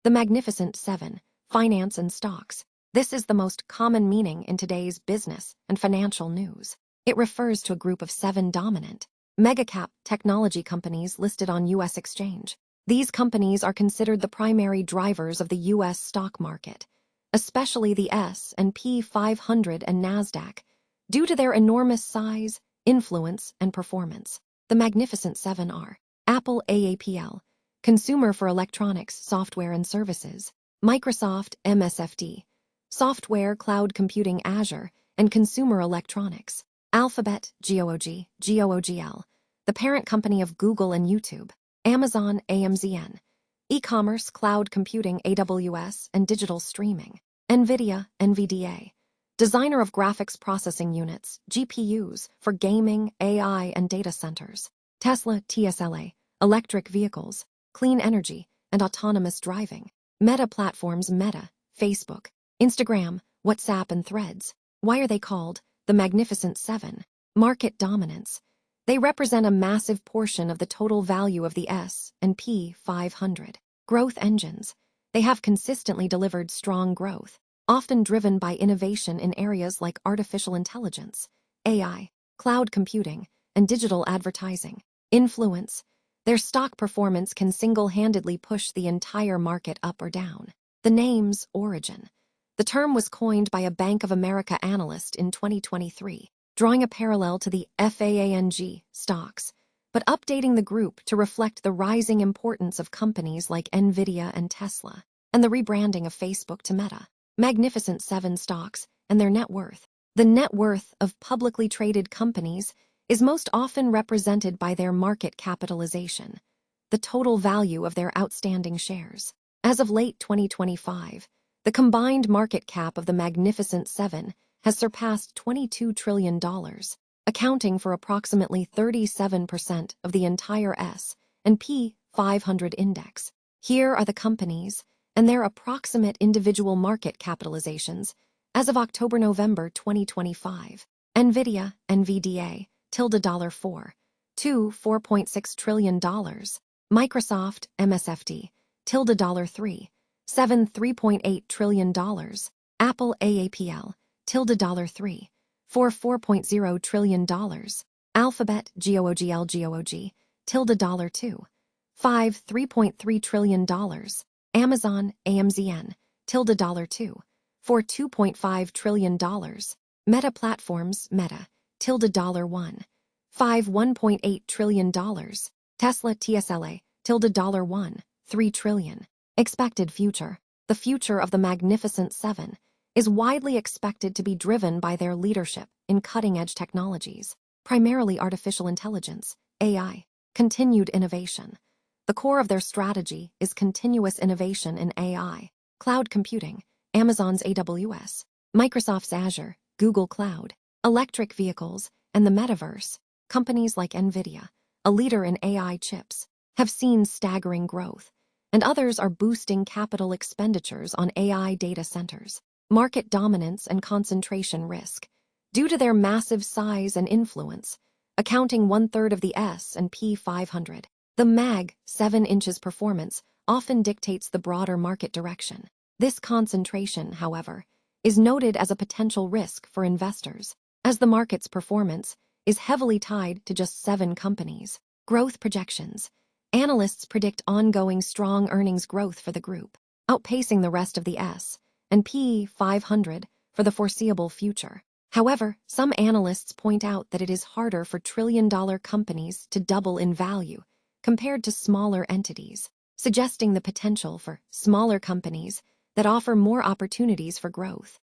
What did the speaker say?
The Magnificent Seven, finance and stocks. This is the most common meaning in today's business and financial news. It refers to a group of 7 dominant, mega-cap technology companies listed on U.S. exchange. These companies are considered the primary drivers of the U.S. stock market, especially the S&P 500 and NASDAQ, due to their enormous size, influence, and performance. The Magnificent Seven are Apple AAPL, Consumer for Electronics, Software and Services, Microsoft MSFD, Software, Cloud Computing, Azure, and Consumer Electronics, Alphabet GOOGL, the parent company of Google and YouTube, Amazon AMZN, E-commerce, Cloud Computing, AWS, and Digital Streaming, Nvidia NVDA, designer of graphics processing units, GPUs, for gaming, AI, and data centers, Tesla TSLA, electric vehicles, clean energy, and autonomous driving, Meta platforms, Meta, Facebook, Instagram, WhatsApp, and Threads. Why are they called the Magnificent Seven? Market dominance. They represent a massive portion of the total value of the S&P 500. Growth engines. They have consistently delivered strong growth, often driven by innovation in areas like artificial intelligence, AI, cloud computing, and digital advertising. Influence. Their stock performance can single-handedly push the entire market up or down. The name's origin. The term was coined by a Bank of America analyst in 2023, drawing a parallel to the FAANG stocks, but updating the group to reflect the rising importance of companies like Nvidia and Tesla, and the rebranding of Facebook to Meta. Magnificent Seven stocks and their net worth. The net worth of publicly traded companies is most often represented by their market capitalization, the total value of their outstanding shares. As of late 2025, the combined market cap of the Magnificent Seven has surpassed $22 trillion, accounting for approximately 37% of the entire S&P 500 index. Here are the companies and their approximate individual market capitalizations as of October-November 2025. Nvidia, NVDA, $4.6 trillion. Microsoft, MSFD, $3.8 trillion. Apple AAPL, $4.0 trillion. Alphabet GOOGL, $3.3 trillion. Amazon AMZN, $2.5 trillion. Meta platforms, Meta, $1.8 trillion. Tesla TSLA, $3 trillion. Expected future. The future of the Magnificent Seven is widely expected to be driven by their leadership in cutting-edge technologies, primarily artificial intelligence, AI, continued innovation. The core of their strategy is continuous innovation in AI, cloud computing, Amazon's AWS, Microsoft's Azure, Google Cloud, electric vehicles, and the metaverse. Companies like Nvidia, a leader in AI chips, have seen staggering growth, and others are boosting capital expenditures on AI data centers. Market dominance and concentration risk. Due to their massive size and influence, accounting 1/3 of the S&P 500, the Mag 7 inches performance often dictates the broader market direction. This concentration, however, is noted as a potential risk for investors, as the market's performance is heavily tied to just 7 companies. Growth projections. Analysts predict ongoing strong earnings growth for the group, outpacing the rest of the S&P 500 for the foreseeable future. However, some analysts point out that it is harder for trillion-dollar companies to double in value compared to smaller entities, suggesting the potential for smaller companies that offer more opportunities for growth.